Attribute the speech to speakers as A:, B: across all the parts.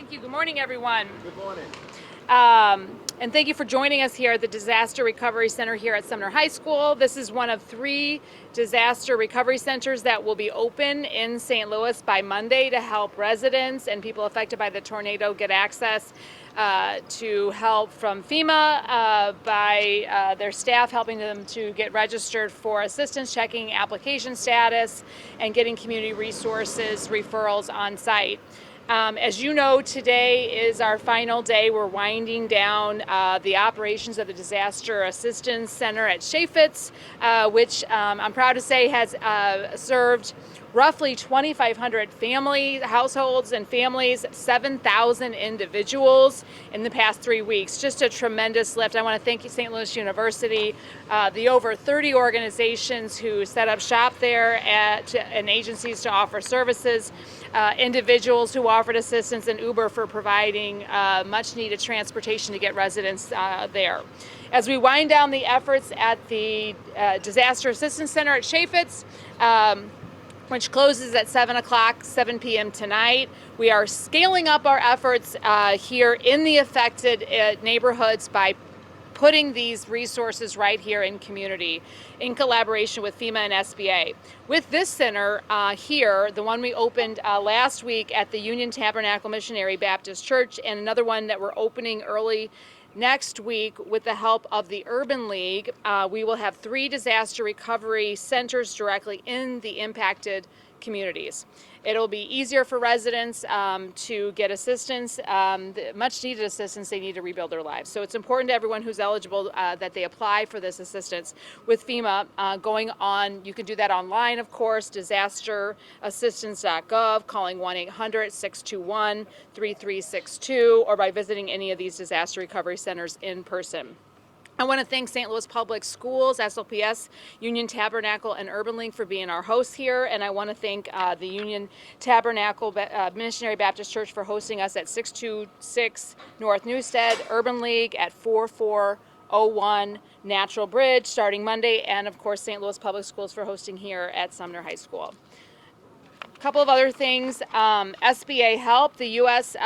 A: Thank you. Good morning, everyone.
B: Good morning.
A: And thank you for joining us here at the Disaster Recovery Center here at Sumner High School. This is one of 3 disaster recovery centers that will be open in St. Louis by Monday to help residents and people affected by the tornado get access to help from FEMA by their staff helping them to get registered for assistance, checking application status, and getting community resources referrals on site. As you know, today is our final day. We're winding down the operations of the Disaster Assistance Center at Chaffetz, which I'm proud to say has served roughly 2,500 households and families, 7,000 individuals in the past 3 weeks. Just a tremendous lift. I want to thank St. Louis University, the over 30 organizations who set up shop there and agencies to offer services, individuals who offered assistance, and Uber for providing much needed transportation to get residents there. As we wind down the efforts at the Disaster Assistance Center at Chaffetz, which closes at 7 p.m. tonight. We are scaling up our efforts here in the affected neighborhoods by putting these resources right here in community in collaboration with FEMA and SBA. With this center here, the one we opened last week at the Union Tabernacle Missionary Baptist Church, and another one that we're opening early next week with the help of the Urban League, we will have 3 disaster recovery centers directly in the impacted communities. It'll be easier for residents to get assistance, much needed assistance. They need to rebuild their lives. So it's important to everyone who's eligible that they apply for this assistance with FEMA going on. You can do that online, of course, disasterassistance.gov, calling 1-800-621-3362, or by visiting any of these disaster recovery centers in person. I want to thank St. Louis Public Schools, SLPS, Union Tabernacle, and Urban League for being our hosts here. And I want to thank the Union Tabernacle Missionary Baptist Church for hosting us at 626 North Newstead, Urban League at 4401 Natural Bridge starting Monday, and of course St. Louis Public Schools for hosting here at Sumner High School. A couple of other things. SBA Help, the U.S.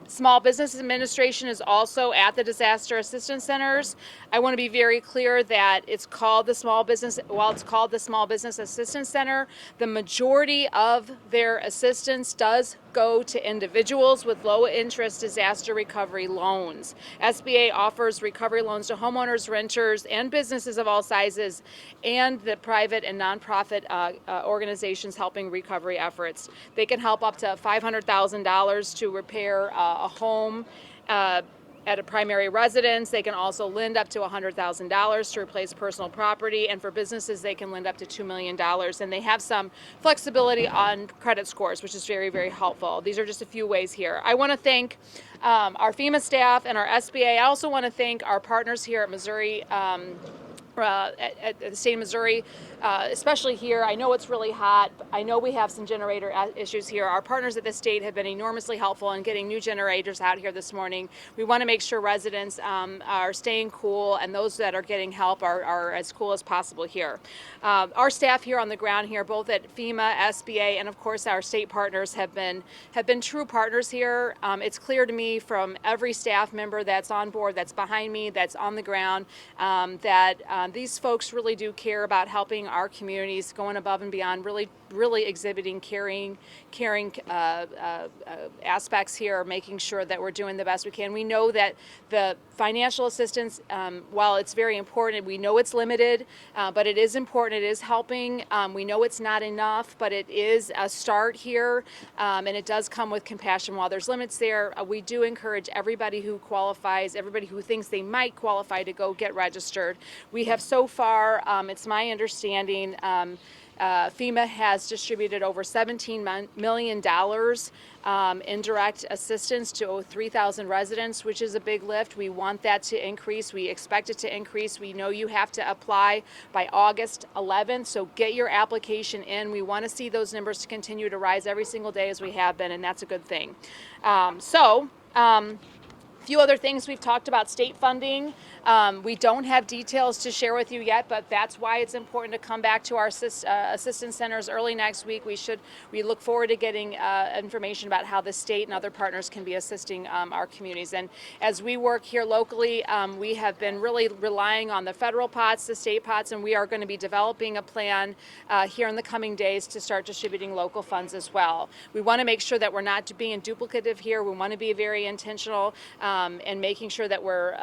A: Small Business Administration is also at the Disaster Assistance Centers. I want to be very clear that it's called the Small Business Assistance Center, the majority of their assistance does go to individuals with low interest disaster recovery loans. SBA offers recovery loans to homeowners, renters, and businesses of all sizes, and the private and nonprofit organizations helping recovery efforts. They can help up to $500,000 to repair a home at a primary residence. They can also lend up to $100,000 to replace personal property, and for businesses they can lend up to $2 million, and they have some flexibility on credit scores, which is very, very helpful. These are just a few ways here. I want to thank our FEMA staff and our SBA. I also want to thank our partners here at Missouri, at the state of Missouri, especially here. I know it's really hot. I know we have some generator issues here. Our partners at the state have been enormously helpful in getting new generators out here this morning. We want to make sure residents are staying cool, and those that are getting help are as cool as possible here. Our staff here on the ground here, both at FEMA, SBA, and of course our state partners have been true partners here. It's clear to me from every staff member that's on board, that's behind me, that's on the ground, that these folks really do care about helping our communities, going above and beyond, really exhibiting caring aspects here, making sure that we're doing the best we can. We know that the financial assistance, while it's very important, we know it's limited, but it is important. It is helping. We know it's not enough, but it is a start here, and it does come with compassion. While there's limits there, we do encourage everybody who qualifies, everybody who thinks they might qualify, to go get registered. We have so far, it's my understanding, FEMA has distributed over $17 million in direct assistance to 3,000 residents, which is a big lift. We want that to increase. We expect it to increase. We know you have to apply by August 11th, so get your application in. We want to see those numbers to continue to rise every single day as we have been, and that's a good thing. A few other things we've talked about: state funding. We don't have details to share with you yet, but that's why it's important to come back to our assistance centers early next week. We look forward to getting information about how the state and other partners can be assisting our communities. And as we work here locally, we have been really relying on the federal pots, the state pots, and we are going to be developing a plan here in the coming days to start distributing local funds as well. We want to make sure that we're not being duplicative here. We want to be very intentional and making sure that we're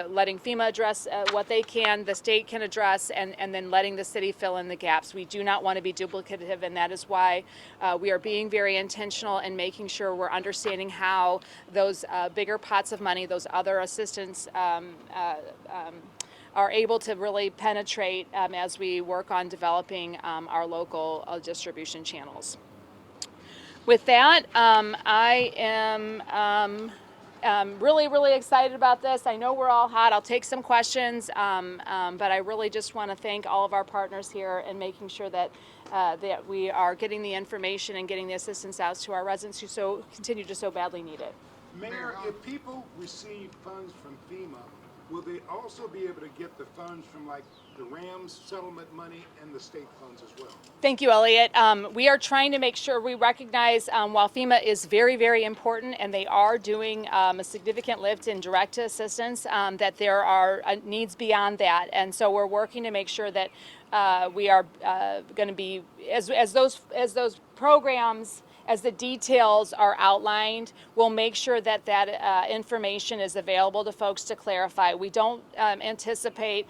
A: letting FEMA address what they can, the state can address, and then letting the city fill in the gaps. We do not want to be duplicative, and that is why we are being very intentional and making sure we're understanding how those bigger pots of money, those other assistance are able to really penetrate as we work on developing our local distribution channels. With that, I am really, really excited about this. I know we're all hot. I'll take some questions, but I really just want to thank all of our partners here and making sure that that we are getting the information and getting the assistance out to our residents who continue to so badly need it.
B: Mayor, if people receive funds from FEMA, will they also be able to get the funds from like the Rams settlement money and the state funds as well?
A: Thank you, Elliot. We are trying to make sure we recognize while FEMA is very, very important and they are doing a significant lift in direct assistance, that there are needs beyond that. And so we're working to make sure that we are going to be, as those programs, as the details are outlined, we'll make sure that that information is available to folks to clarify. We don't anticipate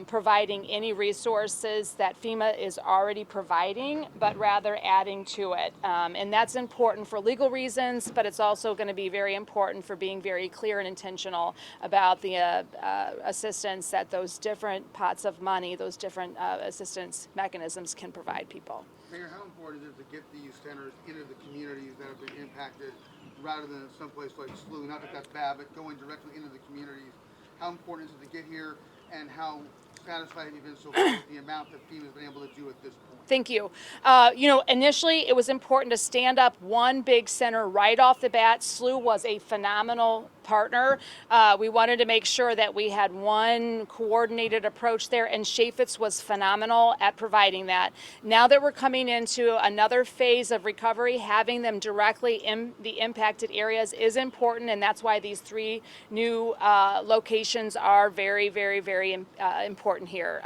A: providing any resources that FEMA is already providing, but rather adding to it. And that's important for legal reasons, but it's also going to be very important for being very clear and intentional about the assistance that those different pots of money, those different assistance mechanisms can provide people.
C: Mayor, how important is it to get these centers into the communities that have been impacted rather than someplace like SLU? Not that that's bad, but going directly into the communities. How important is it to get here, and how satisfied have you been so far with the amount that FEMA has been able to do at this point?
A: Thank you. Initially it was important to stand up one big center right off the bat. SLU was a phenomenal partner. We wanted to make sure that we had one coordinated approach there, and Chaffetz was phenomenal at providing that. Now that we're coming into another phase of recovery, having them directly in the impacted areas is important, and that's why these three new locations are very, very, very important here.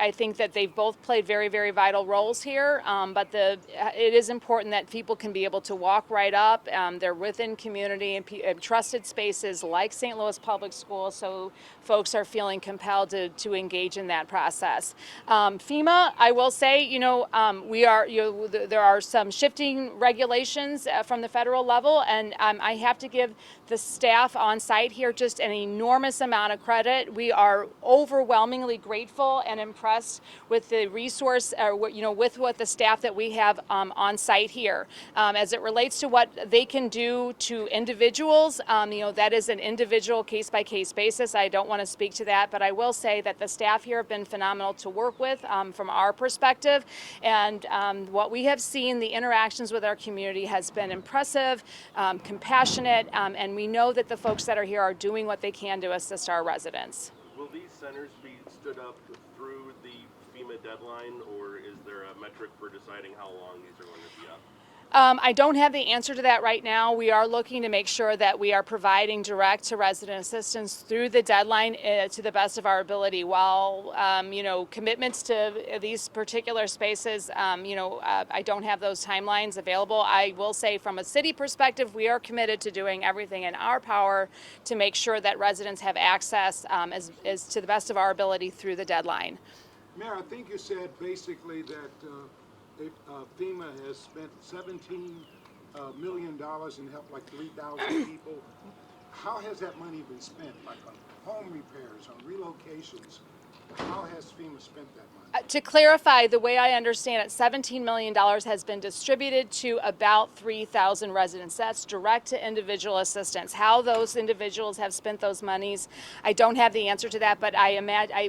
A: I think that they've both played very, very vital roles here, but it is important that people can be able to walk right up. They're within community and trusted spaces like St. Louis Public Schools, so folks are feeling compelled to engage in that process. FEMA, I will say, there are some shifting regulations from the federal level, and I have to give the staff on site here just an enormous amount of credit. We are overwhelmingly grateful and impressed with the resource, with what the staff that we have on site here. As it relates to what they can do to individuals, that is an individual case-by-case basis. I don't want to speak to that, but I will say that the staff here have been phenomenal to work with from our perspective, and what we have seen, the interactions with our community has been impressive, compassionate, and we know that the folks that are here are doing what they can to assist our residents.
D: Will these centers be stood up through the FEMA deadline, or is there a metric for deciding how long these are going to be up?
A: I don't have the answer to that right now. We are looking to make sure that we are providing direct to resident assistance through the deadline to the best of our ability. While, commitments to these particular spaces, I don't have those timelines available. I will say from a city perspective, we are committed to doing everything in our power to make sure that residents have access as to the best of our ability through the deadline.
B: Mayor, I think you said basically that FEMA has spent $17 million and helped like 3,000 people. How has that money been spent? Like on home repairs, on relocations? How has FEMA spent that money?
A: To clarify, the way I understand it, $17 million has been distributed to about 3,000 residents. That's direct to individual assistance. How those individuals have spent those monies, I don't have the answer to that, but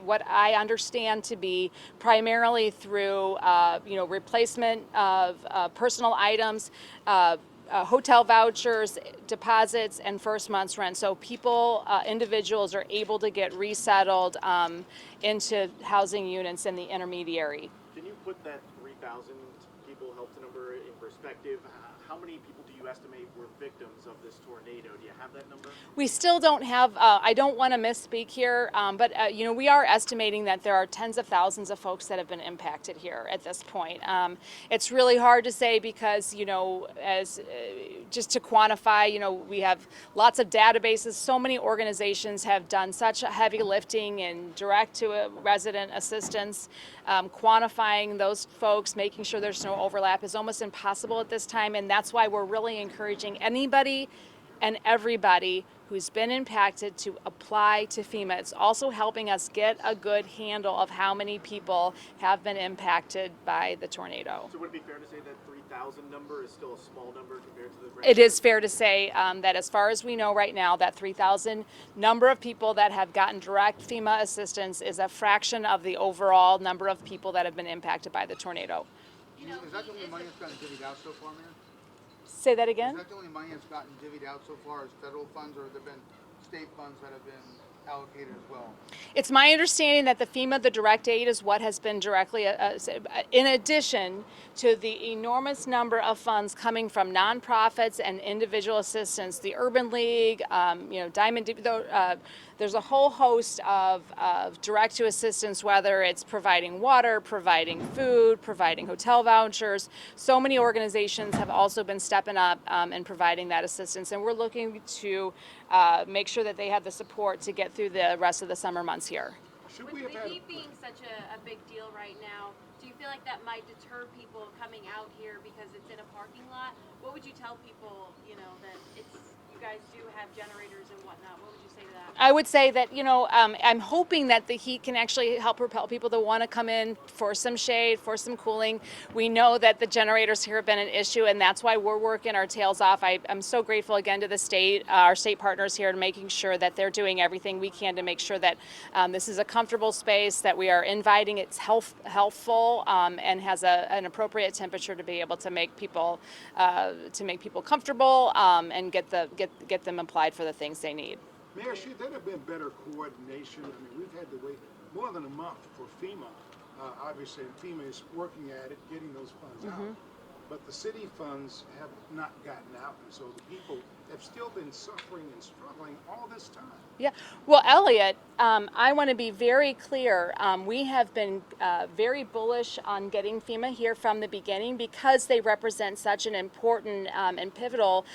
A: what I understand to be primarily through replacement of personal items, hotel vouchers, deposits, and first month's rent. So people, individuals are able to get resettled into housing units in the intermediary.
E: Can you put that 3,000 people helped number in perspective? How many people do you estimate were victims of this tornado? Do you have that number?
A: We still don't have, I don't want to misspeak here, but we are estimating that there are tens of thousands of folks that have been impacted here at this point. It's really hard to say because, just to quantify, we have lots of databases. So many organizations have done such a heavy lifting in direct to a resident assistance. Quantifying those folks, making sure there's no overlap is almost impossible at this time, and that's why we're really encouraging anybody and everybody who's been impacted to apply to FEMA. It's also helping us get a good handle of how many people have been impacted by the tornado.
E: So would it be fair to say that 3,000 number is still a small number compared to the grand?
A: It is fair to say that as far as we know right now, that 3,000 number of people that have gotten direct FEMA assistance is a fraction of the overall number of people that have been impacted by the tornado.
C: Is that the only money that's gotten divvied out so far, Mayor?
A: Say that
C: Is
A: again?
C: that the only money that's gotten divvied out so far as federal funds, or have there been state funds that have been allocated as well?
A: It's my understanding that the FEMA, the direct aid, is what has been directly, in addition to the enormous number of funds coming from nonprofits and individual assistance, the Urban League, Diamond, there's a whole host of direct to assistance, whether it's providing water, providing food, providing hotel vouchers. So many organizations have also been stepping up and providing that assistance, and we're looking to make sure that they have the support to get through the rest of the summer months here.
B: Should
F: With
B: we have
F: the
B: had
F: heat being such a big deal right now, do you feel like that might deter people coming out here because it's in a parking lot? What would you tell people, that you guys do have generators and whatnot? What would you say to that?
A: I would say that, I'm hoping that the heat can actually help propel people to want to come in for some shade, for some cooling. We know that the generators here have been an issue, and that's why we're working our tails off. I'm so grateful again to the state, our state partners here, and making sure that they're doing everything we can to make sure that this is a comfortable space, that we are inviting, it's healthful, and has an appropriate temperature to be able to make people comfortable and get them applied for the things they need.
B: Mayor, should there have been better coordination? I mean, we've had to wait more than a month for FEMA. Obviously, and FEMA is working at it, getting those funds out. But the city funds have not gotten out, and so the people have still been suffering and struggling all this time.
A: Yeah, well, Elliot, I want to be very clear. We have been very bullish on getting FEMA here from the beginning because they represent such an important and pivotal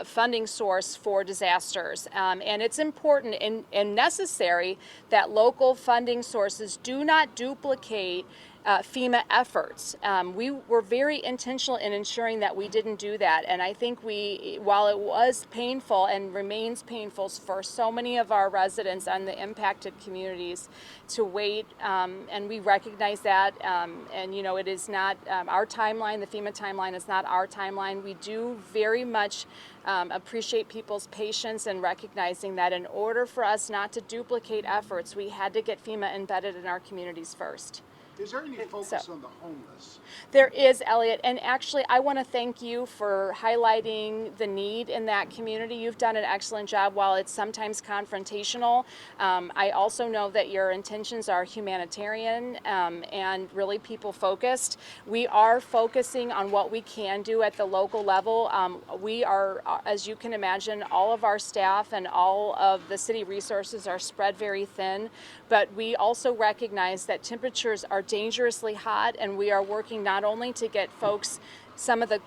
A: funding source for disasters. And it's important and necessary that local funding sources do not duplicate FEMA efforts. We were very intentional in ensuring that we didn't do that, and I think while it was painful and remains painful for so many of our residents and the impacted communities to wait, and we recognize that, and it is not our timeline, the FEMA timeline is not our timeline. We do very much appreciate people's patience and recognizing that in order for us not to duplicate efforts, we had to get FEMA embedded in our communities first.
B: Is there any focus on the homeless?
A: There is, Elliot, and actually I want to thank you for highlighting the need in that community. You've done an excellent job. While it's sometimes confrontational, I also know that your intentions are humanitarian and really people focused. We are focusing on what we can do at the local level. We are, as you can imagine, all of our staff and all of the city resources are spread very thin, but we also recognize that temperatures are dangerously hot, and we are working not only to get folks some of the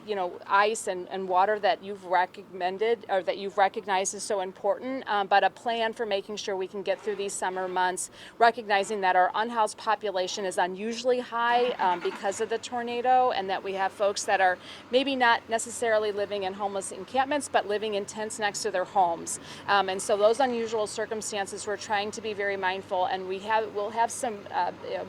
A: ice and water that you've recommended or that you've recognized is so important, but a plan for making sure we can get through these summer months, recognizing that our unhoused population is unusually high because of the tornado, and that we have folks that are maybe not necessarily living in homeless encampments but living in tents next to their homes, and so those unusual circumstances we're trying to be very mindful, and we'll have some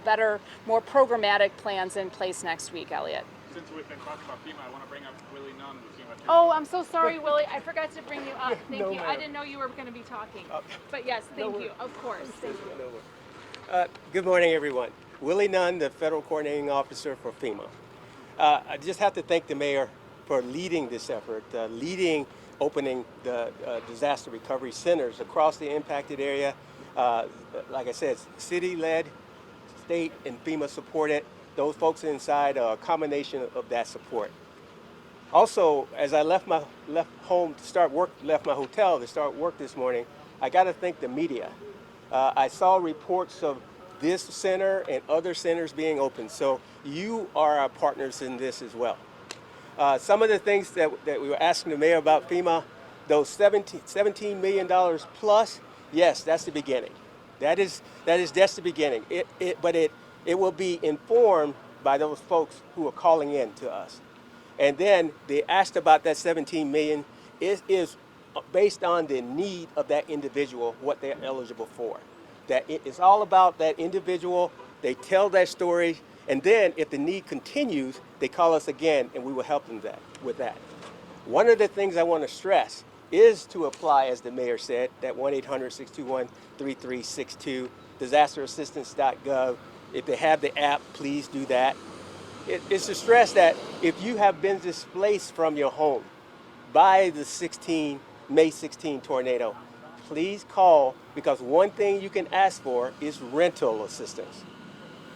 A: better, more programmatic plans in place next week, Elliot.
G: Since we've been talking about FEMA, I want to bring up Willie Nunn with FEMA.
A: Oh, I'm so sorry, Willie. I forgot to bring you up. Thank
H: No,
A: you. I
H: ma'am.
A: didn't know you were going to be talking. But yes, thank you. Of course. Thank you.
H: Good morning, everyone. Willie Nunn, the Federal Coordinating Officer for FEMA. I just have to thank the mayor for leading this effort, opening the disaster recovery centers across the impacted area. Like I said, city-led, state and FEMA supported. Those folks inside are a combination of that support. Also, as I left my hotel to start work this morning, I got to thank the media. I saw reports of this center and other centers being open, so you are our partners in this as well. Some of the things that we were asking the mayor about FEMA, those $17 million plus, yes, that's the beginning. That's the beginning. But it will be informed by those folks who are calling in to us. And then they asked about that 17 million is based on the need of that individual, what they're eligible for. That it's all about that individual. They tell that story, and then if the need continues, they call us again, and we will help them with that. One of the things I want to stress is to apply, as the mayor said, that 1-800-621-3362, disasterassistance.gov. If they have the app, please do that. It's to stress that if you have been displaced from your home by the May 16 tornado, please call, because one thing you can ask for is rental assistance.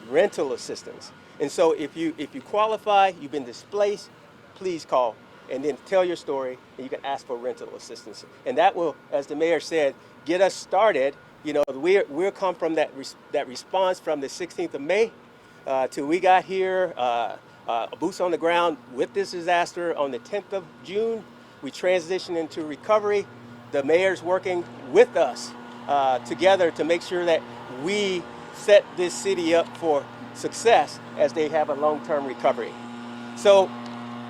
H: Rental assistance. And so if you qualify, you've been displaced, please call and then tell your story, and you can ask for rental assistance. And that will, as the mayor said, get us started. You know, we'll come from that response from the 16th of May till we got here, boots on the ground with this disaster on the 10th of June. We transitioned into recovery. The mayor's working with us together to make sure that we set this city up for success as they have a long-term recovery. So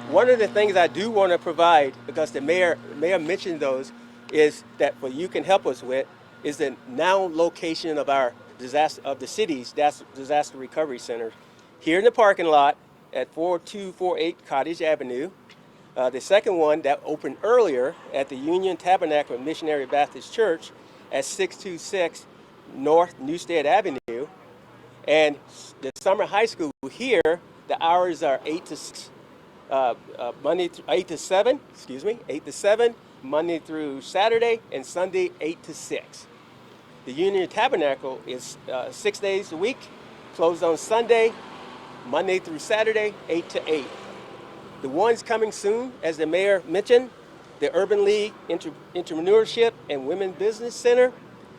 H: one of the things I do want to provide, because the mayor mentioned those, is that what you can help us with is the now location of the city's disaster recovery centers here in the parking lot at 4248 Cottage Avenue. The second one that opened earlier at the Union Tabernacle Missionary Baptist Church at 626 North Newstead Avenue. And the summer high school here, the hours are 8 to 6, 8 to 7, 8 to 7, Monday through Saturday, and Sunday 8 to 6. The Union Tabernacle is 6 days a week, closed on Sunday, Monday through Saturday, 8 to 8. The ones coming soon, as the mayor mentioned, the Urban League Entrepreneurship and Women Business Center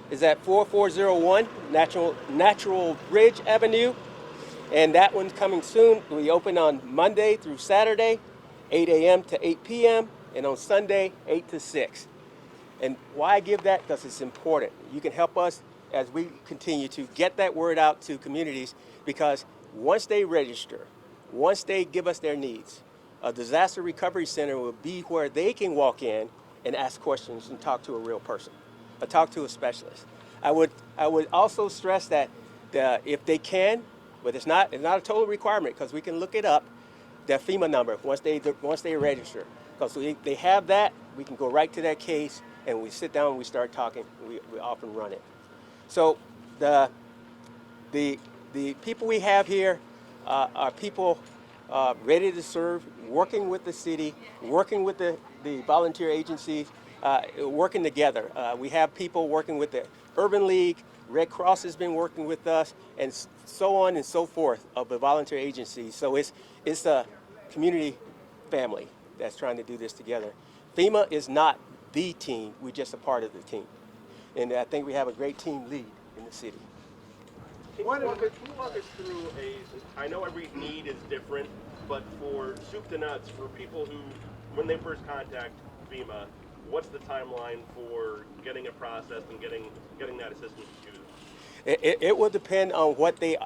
H: is at 4401 Natural Bridge Avenue. And that one's coming soon. We open on Monday through Saturday, 8 a.m. to 8 p.m., and on Sunday, 8 to 6. And why give that? Because it's important. You can help us as we continue to get that word out to communities, because once they register, once they give us their needs, a disaster recovery center will be where they can walk in and ask questions and talk to a real person, or talk to a specialist. I would also stress that if they can, but it's not a total requirement, because we can look it up, their FEMA number once they register. Because they have that, we can go right to that case, and we sit down and we start talking. We often run it. So the people we have here are people ready to serve, working with the city, working with the volunteer agencies, working together. We have people working with the Urban League, Red Cross has been working with us, and so on and so forth of the volunteer agencies. So it's a community family that's trying to do this together. FEMA is not the team, we're just a part of the team. And I think we have a great team lead in the city.
D: Can you walk us through I know every need is different, but for soup to nuts, for people who, when they first contact FEMA, what's the timeline for getting it processed and getting that assistance to them?
H: It will depend on what the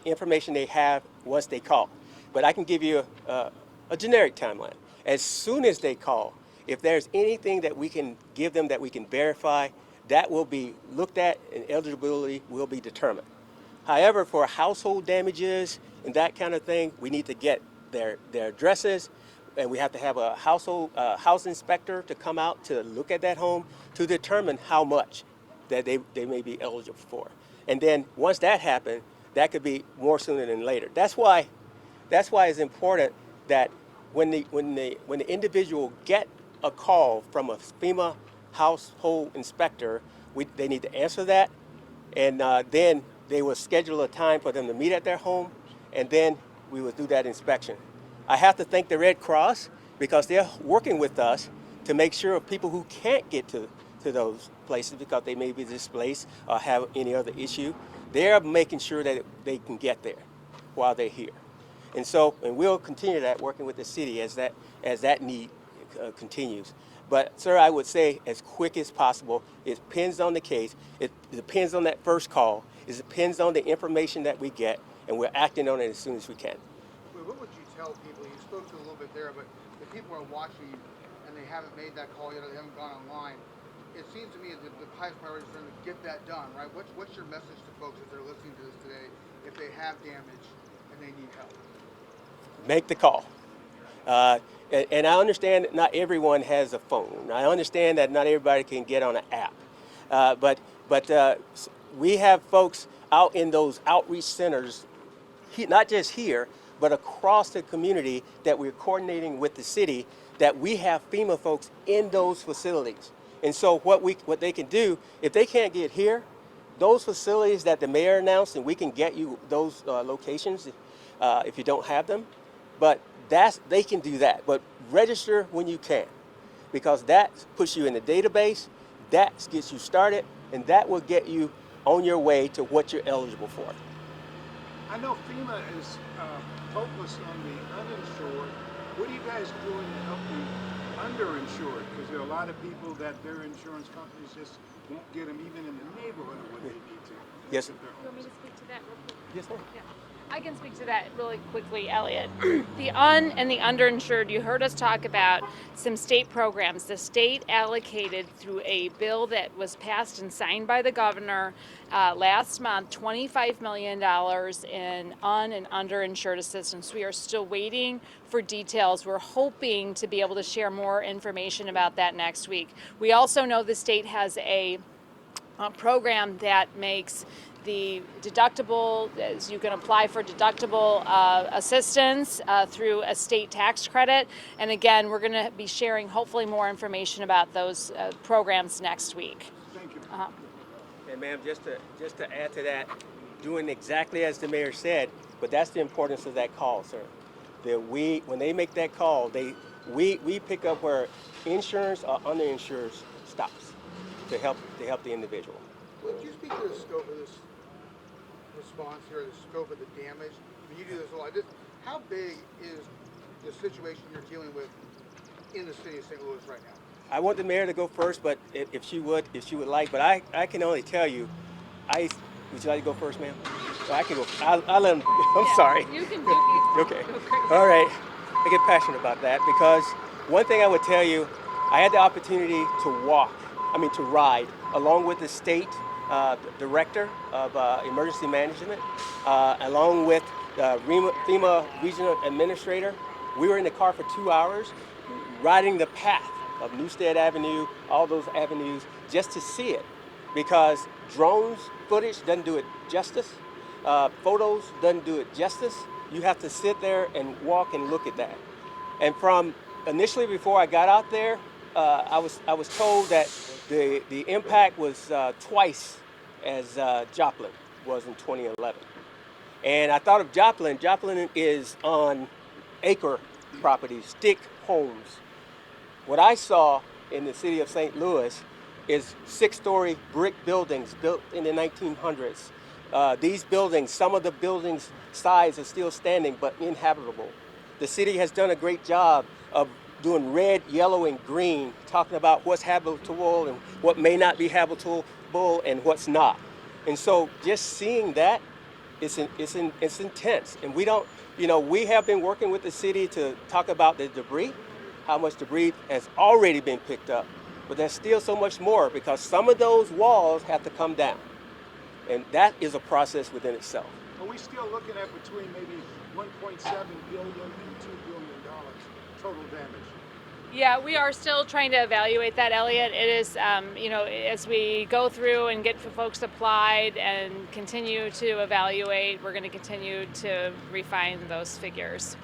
H: information they have once they call. But I can give you a generic timeline. As soon as they call, if there's anything that we can give them that we can verify, that will be looked at and eligibility will be determined. However, for household damages and that kind of thing, we need to get their addresses, and we have to have a house inspector to come out to look at that home to determine how much that they may be eligible for. And then once that happens, that could be more sooner than later. That's why it's important that when the individual get a call from a FEMA household inspector, they need to answer that, and then they will schedule a time for them to meet at their home, and then we will do that inspection. I have to thank the Red Cross because they're working with us to make sure people who can't get to those places because they may be displaced or have any other issue, they're making sure that they can get there while they're here. And we'll continue that working with the city as that need continues. But sir, I would say as quick as possible. It depends on the case. It depends on that first call. It depends on the information that we get, and we're acting on it as soon as we can.
C: Well, what would you tell people? You spoke to it a little bit there, but if people are watching and they haven't made that call yet or they haven't gone online, it seems to me that the highest priority is for them to get that done, right? What's your message to folks as they're listening to this today if they have damage and they need help?
H: Make the call. And I understand that not everyone has a phone. I understand that not everybody can get on an app. But we have folks out in those outreach centers, not just here, but across the community that we're coordinating with the city, that we have FEMA folks in those facilities. And so what they can do, if they can't get here, those facilities that the mayor announced, and we can get you those locations if you don't have them. But they can do that. But register when you can, because that puts you in the database, that gets you started, and that will get you on your way to what you're eligible for.
B: I know FEMA is focused on the uninsured. What are you guys doing to help the underinsured? Because there are a lot of people that their insurance companies just won't get them even in the neighborhood of what they need to.
H: Yes, sir.
A: You want me to speak to that real quick?
H: Yes, sir.
A: Yeah. I can speak to that really quickly, Elliot. The and the underinsured, you heard us talk about some state programs. The state allocated through a bill that was passed and signed by the governor last month, $25 million in and underinsured assistance. We are still waiting for details. We're hoping to be able to share more information about that next week. We also know the state has a program that makes the deductible, as you can apply for deductible assistance through a state tax credit. And again, we're going to be sharing hopefully more information about those programs next week.
B: Thank you.
H: And ma'am, just to add to that, doing exactly as the mayor said, but that's the importance of that call, sir. That when they make that call, we pick up where insurance or underinsured stops to help the individual.
C: Would you speak to the scope of this response here, the scope of the damage? When you do this a lot, how big is the situation you're dealing with in the city of St. Louis right now?
H: I want the mayor to go first, but if she would like, but I can only tell you, would you like to go first, ma'am? So I can go. I'll let him. I'm sorry.
A: You can do
H: Okay. All right. I get passionate about that because one thing I would tell you, I had the opportunity to ride along with the state director of emergency management, along with the FEMA regional administrator. We were in the car for 2 hours, riding the path of Newstead Avenue, all those avenues, just to see it, because drones footage doesn't do it justice. Photos doesn't do it justice. You have to sit there and walk and look at that. And from initially, before I got out there, I was told that the impact was twice as Joplin was in 2011. And I thought of Joplin. Joplin is on acre properties, stick homes. What I saw in the city of St. Louis is 6-story brick buildings built in the 1900s. These buildings, some of the buildings' sides are still standing but inhabitable. The city has done a great job of doing red, yellow, and green, talking about what's habitable and what may not be habitable and what's not. And so just seeing that, it's intense. And we have been working with the city to talk about the debris, how much debris has already been picked up, but there's still so much more because some of those walls have to come down. And that is a process within itself.
B: Are we still looking at between maybe $1.7 billion and $2 billion total damage?
A: Yeah, we are still trying to evaluate that, Elliot. It is, as we go through and get folks applied and continue to evaluate, we're going to continue to refine those figures.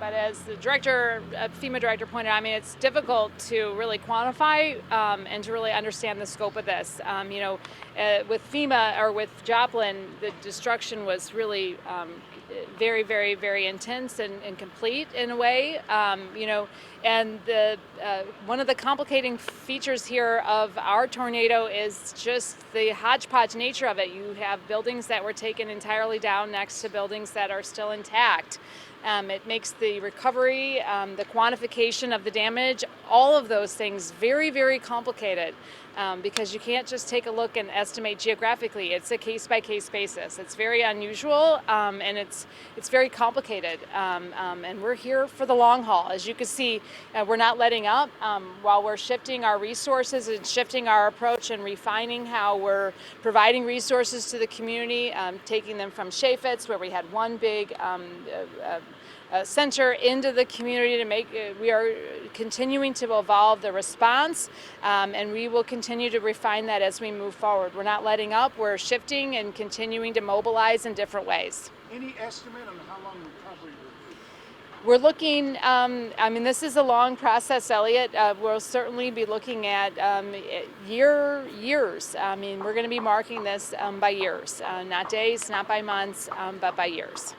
A: but as the director, FEMA director pointed out, I mean, it's difficult to really quantify and to really understand the scope of this. With FEMA or with Joplin, the destruction was really very, very, very intense and complete in a way. And one of the complicating features here of our tornado is just the hodgepodge nature of it. You have buildings that were taken entirely down next to buildings that are still intact. It makes the recovery, the quantification of the damage, all of those things very, very complicated because you can't just take a look and estimate geographically. It's a case-by-case basis. It's very unusual and it's very complicated. And we're here for the long haul. As you can see, we're not letting up while we're shifting our resources and shifting our approach and refining how we're providing resources to the community, taking them from Chaffetz, where we had one big center, into the community to make. We are continuing to evolve the response, and we will continue to refine that as we move forward. We're not letting up. We're shifting and continuing to mobilize in different ways.
B: Any estimate on how long recovery will be?
A: We're looking, I mean, this is a long process, Elliot. We'll certainly be looking at years. I mean, we're going to be marking this by years, not days, not by months, but by years.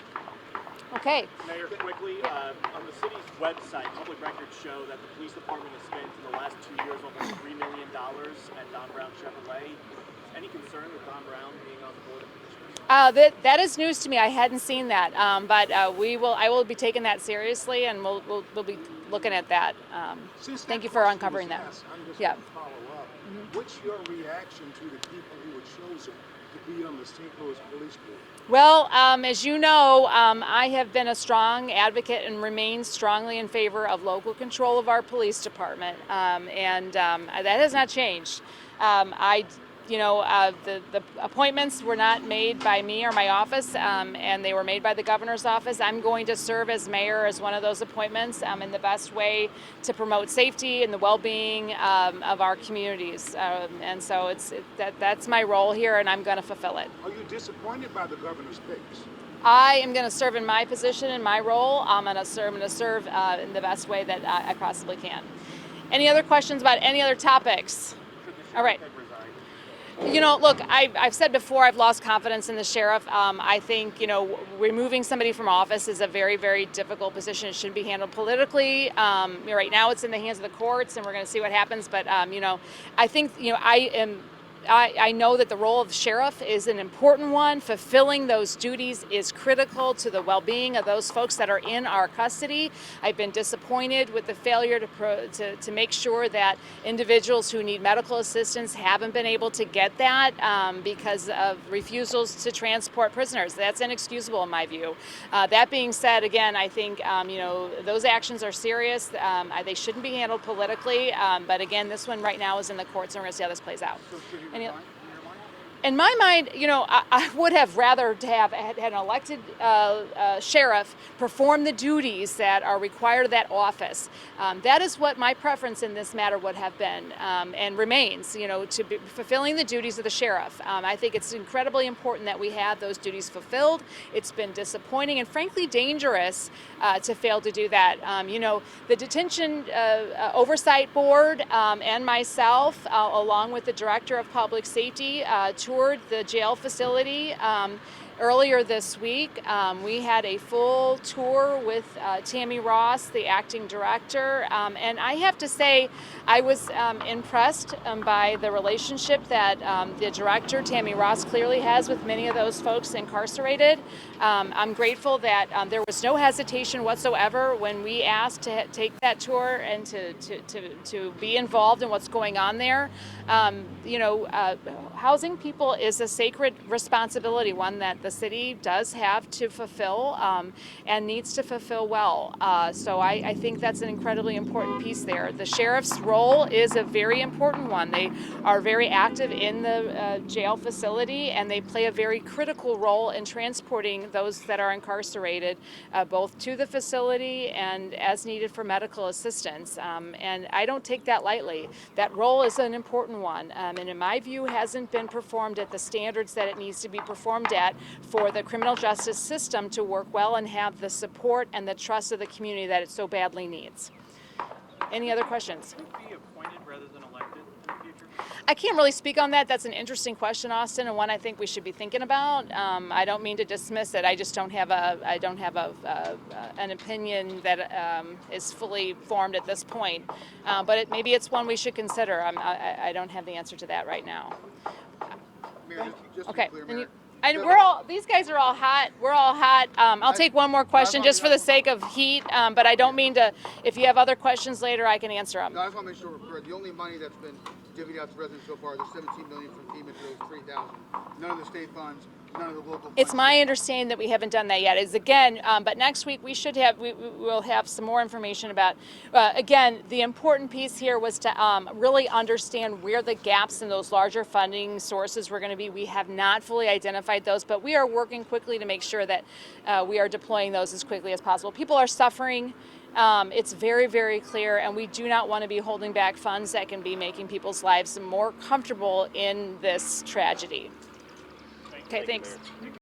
A: Okay.
E: Mayor, quickly, on the city's website, public records show that the police department has spent in the last 2 years almost $3 million at Don Brown Chevrolet. Any concern with Don Brown being on the board of commissioners?
A: That is news to me. I hadn't seen that, but I will be taking that seriously, and we'll be looking at that. Thank you for uncovering that.
B: I'm just
A: Yeah.
B: going to follow up. What's your reaction to the people who were chosen to be on the St. Louis Police Board?
A: Well, as you know, I have been a strong advocate and remain strongly in favor of local control of our police department, and that has not changed. The appointments were not made by me or my office, and they were made by the governor's office. I'm going to serve as mayor as one of those appointments in the best way to promote safety and the well-being of our communities. And so that's my role here, and I'm going to fulfill it.
B: Are you disappointed by the governor's picks?
A: I am going to serve in my position, in my role. I'm going to serve in the best way that I possibly can. Any other questions about any other topics? All right. Look, I've said before, I've lost confidence in the sheriff. I think, removing somebody from office is a very, very difficult position. It shouldn't be handled politically. Right now it's in the hands of the courts, and we're going to see what happens. But, I think, I know that the role of sheriff is an important one. Fulfilling those duties is critical to the well-being of those folks that are in our custody. I've been disappointed with the failure to make sure that individuals who need medical assistance haven't been able to get that because of refusals to transport prisoners. That's inexcusable in my view. That being said, again, I think those actions are serious. They shouldn't be handled politically. But again, this one right now is in the courts, and we're going to see how this plays out. In my mind, I would have rather to have had an elected sheriff perform the duties that are required of that office. That is what my preference in this matter would have been and remains, to be fulfilling the duties of the sheriff. I think it's incredibly important that we have those duties fulfilled. It's been disappointing and frankly dangerous to fail to do that. The Detention Oversight Board and myself, along with the Director of Public Safety, toured the jail facility earlier this week. We had a full tour with Tammy Ross, the acting director, and I have to say I was impressed by the relationship that the director, Tammy Ross, clearly has with many of those folks incarcerated. I'm grateful that there was no hesitation whatsoever when we asked to take that tour and to be involved in what's going on there. Housing people is a sacred responsibility, one that the city does have to fulfill and needs to fulfill well. So I think that's an incredibly important piece there. The sheriff's role is a very important one. They are very active in the jail facility, and they play a very critical role in transporting those that are incarcerated both to the facility and as needed for medical assistance. And I don't take that lightly. That role is an important one, and in my view hasn't been performed at the standards that it needs to be performed at for the criminal justice system to work well and have the support and the trust of the community that it so badly needs. Any other questions?
E: Would it be appointed rather than elected in the future?
A: I can't really speak on that. That's an interesting question, Austin, and one I think we should be thinking about. I don't mean to dismiss it. I just don't have an opinion that is fully formed at this point. But maybe it's one we should consider. I don't have the answer to that right now.
C: Mayor, just to
A: Okay.
C: be clear,
A: And
C: Mayor.
A: we're all. These guys are all hot. We're all hot. I'll take one more question just for the sake of heat. But I don't mean to. If you have other questions later, I can answer them.
C: No, I just want to make sure we're clear. The only money that's been divvied out to residents so far, the 17 million from FEMA to those 3,000. None of the state funds, none of the local funds.
A: It's my understanding that we haven't done that yet. Is again, but next week we should have. We will have some more information about. Again, the important piece here was to really understand where the gaps in those larger funding sources were going to be. We have not fully identified those, but we are working quickly to make sure that we are deploying those as quickly as possible. People are suffering. It's very, very clear, and we do not want to be holding back funds that can be making people's lives more comfortable in this tragedy. Okay, thanks.